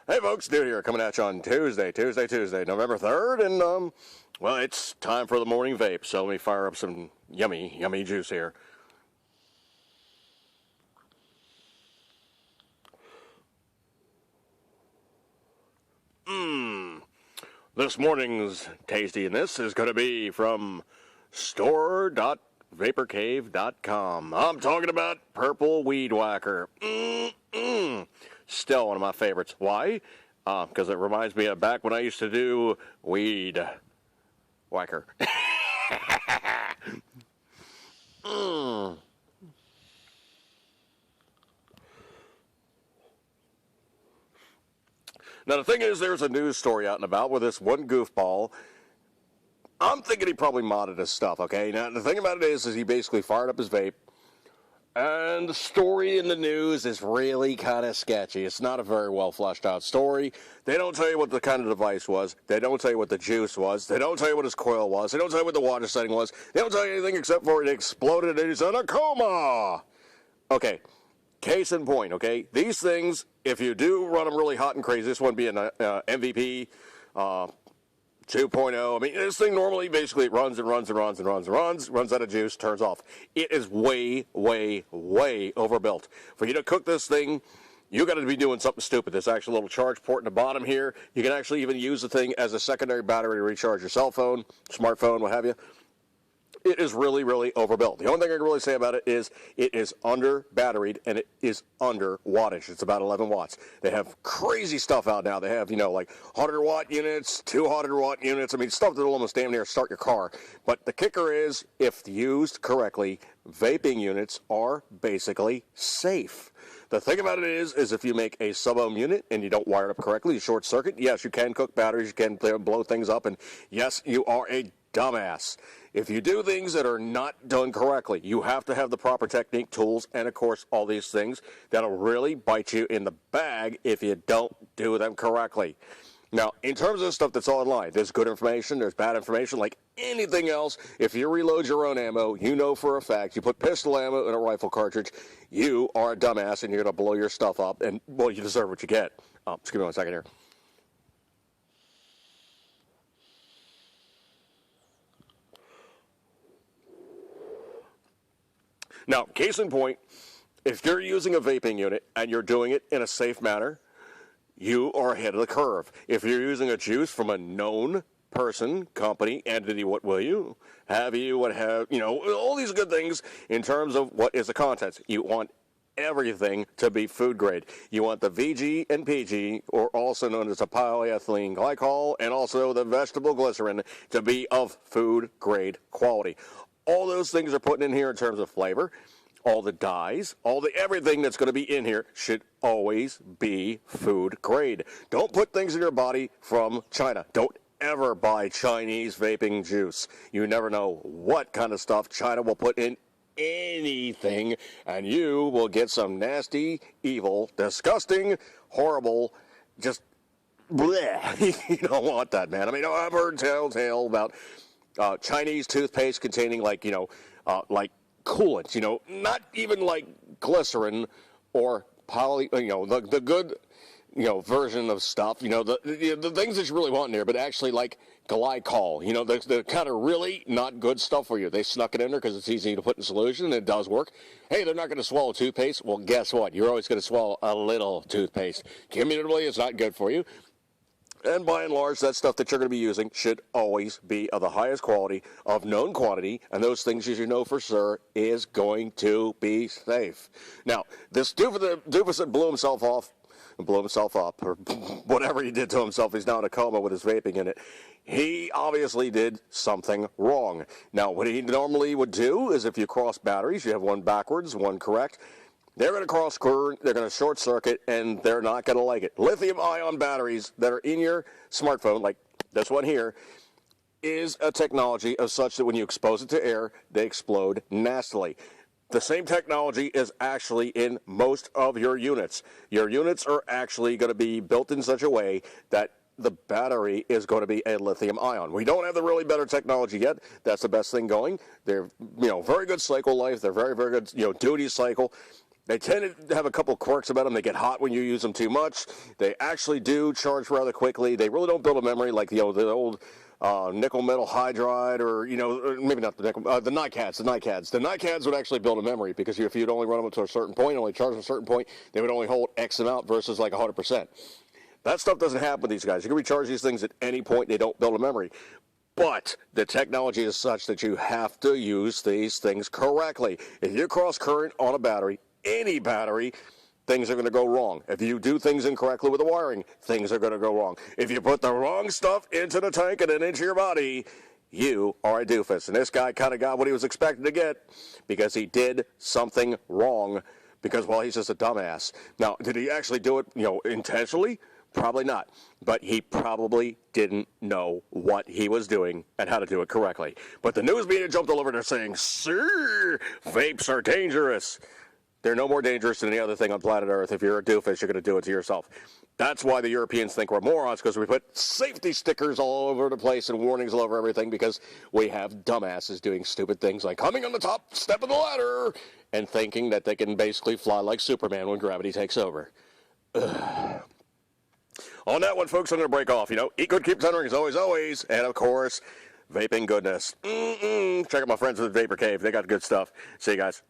Hey folks, Dude here, coming at you on Tuesday, November 3rd, and, well, it's time for the morning vape, so let me fire up some yummy juice here. This morning's tasty, and this is going to be from store.vaporcave.com. I'm talking about Purple Weed Whacker. Still one of my favorites. Why? Because it reminds me of back when I used to do Weed Whacker. Now, the thing is, there's a news story out and about where this one goofball, I'm thinking he probably modded his stuff, okay? Now, the thing about it is he basically fired up his vape, and the story in the news is really kind of sketchy. It's not a very well fleshed out story. They don't tell you what the kind of device was. They don't tell you what the juice was. They don't tell you what his coil was. They don't tell you what the water setting was. They don't tell you anything except for it exploded and he's in a coma. Okay, case in point, okay? These things, if you do run them really hot and crazy, this one being an MVP 2.0. I mean, this thing normally basically runs out of juice, turns off. It is way overbuilt. For you to cook this thing, you got to be doing something stupid. There's actually a little charge port in the bottom here. You can actually even use the thing as a secondary battery to recharge your cell phone, smartphone, what have you. It is really overbuilt. The only thing I can really say about it is under batteried and it is under wattage. It's about 11 watts. They have crazy stuff out now. They have, like 100 watt units, 200 watt units. I mean, stuff that'll almost damn near start your car. But the kicker is, if used correctly, vaping units are basically safe. The thing about it is if you make a sub-ohm unit and you don't wire it up correctly, you short circuit, yes, you can cook batteries, you can blow things up, and yes, you are a dumbass. If you do things that are not done correctly, you have to have the proper technique, tools, and of course all these things that'll really bite you in the bag if you don't do them correctly. Now, in terms of the stuff that's online, there's good information, there's bad information, like anything else. If you reload your own ammo, you know for a fact, you put pistol ammo in a rifle cartridge, you are a dumbass and you're going to blow your stuff up, and, well, you deserve what you get. Just give me 1 second here. Now, case in point, if you're using a vaping unit and you're doing it in a safe manner, you are ahead of the curve. If you're using a juice from a known person, company, entity, what will you? Have you, what have, all these good things in terms of what is the contents. You want everything to be food grade. You want the VG and PG, or also known as the polyethylene glycol, and also the vegetable glycerin to be of food grade quality. All those things are put in here in terms of flavor. All the dyes, everything that's going to be in here should always be food grade. Don't put things in your body from China. Don't ever buy Chinese vaping juice. You never know what kind of stuff China will put in anything, and you will get some nasty, evil, disgusting, horrible, just bleh. You don't want that, man. I mean, I've heard tell about Chinese toothpaste containing like coolant, not even like glycerin or poly, the good, version of stuff, the things that you really want in there, but actually like glycol, the kind of really not good stuff for you. They snuck it in there because it's easy to put in solution and it does work. Hey, they're not going to swallow toothpaste. Well, guess what? You're always going to swallow a little toothpaste. Cumulatively, it's not good for you. And by and large, that stuff that you're going to be using should always be of the highest quality, of known quantity, and those things, as you know for sure, is going to be safe. Now, this doofus that blew himself up, or whatever he did to himself, he's now in a coma with his vaping in it. He obviously did something wrong. Now, what he normally would do is if you cross batteries, you have one backwards, one correct, they're going to cross current, they're going to short circuit, and they're not going to like it. Lithium-ion batteries that are in your smartphone, like this one here, is a technology of such that when you expose it to air, they explode nastily. The same technology is actually in most of your units. Your units are actually going to be built in such a way that the battery is going to be a lithium ion. We don't have the really better technology yet. That's the best thing going. They're, very good cycle life. They're very good, duty cycle. They tend to have a couple quirks about them. They get hot when you use them too much. They actually do charge rather quickly. They really don't build a memory like the old nickel metal hydride, or maybe not the nickel, the NiCads. The NiCads would actually build a memory, because if you'd only run them to a certain point, only charge them a certain point, they would only hold X amount versus like 100%. That stuff doesn't happen with these guys. You can recharge these things at any point. They don't build a memory. But the technology is such that you have to use these things correctly. If you cross current on a battery, any battery, things are going to go wrong. If you do things incorrectly with the wiring, things are going to go wrong. If you put the wrong stuff into the tank and then into your body, you are a doofus. And this guy kind of got what he was expected to get, because he did something wrong, because, well, he's just a dumbass. Now, did he actually do it, intentionally? Probably not. But he probably didn't know what he was doing and how to do it correctly. But the news media jumped all over there saying, "Sir, vapes are dangerous." They're no more dangerous than any other thing on planet Earth. If you're a doofus, you're going to do it to yourself. That's why the Europeans think we're morons, because we put safety stickers all over the place and warnings all over everything, because we have dumbasses doing stupid things like coming on the top step of the ladder and thinking that they can basically fly like Superman when gravity takes over. Ugh. On that one, folks, I'm going to break off. Eat good, keep thundering as always. And, of course, vaping goodness. Check out my friends at the Vapor Cave. They got good stuff. See you guys.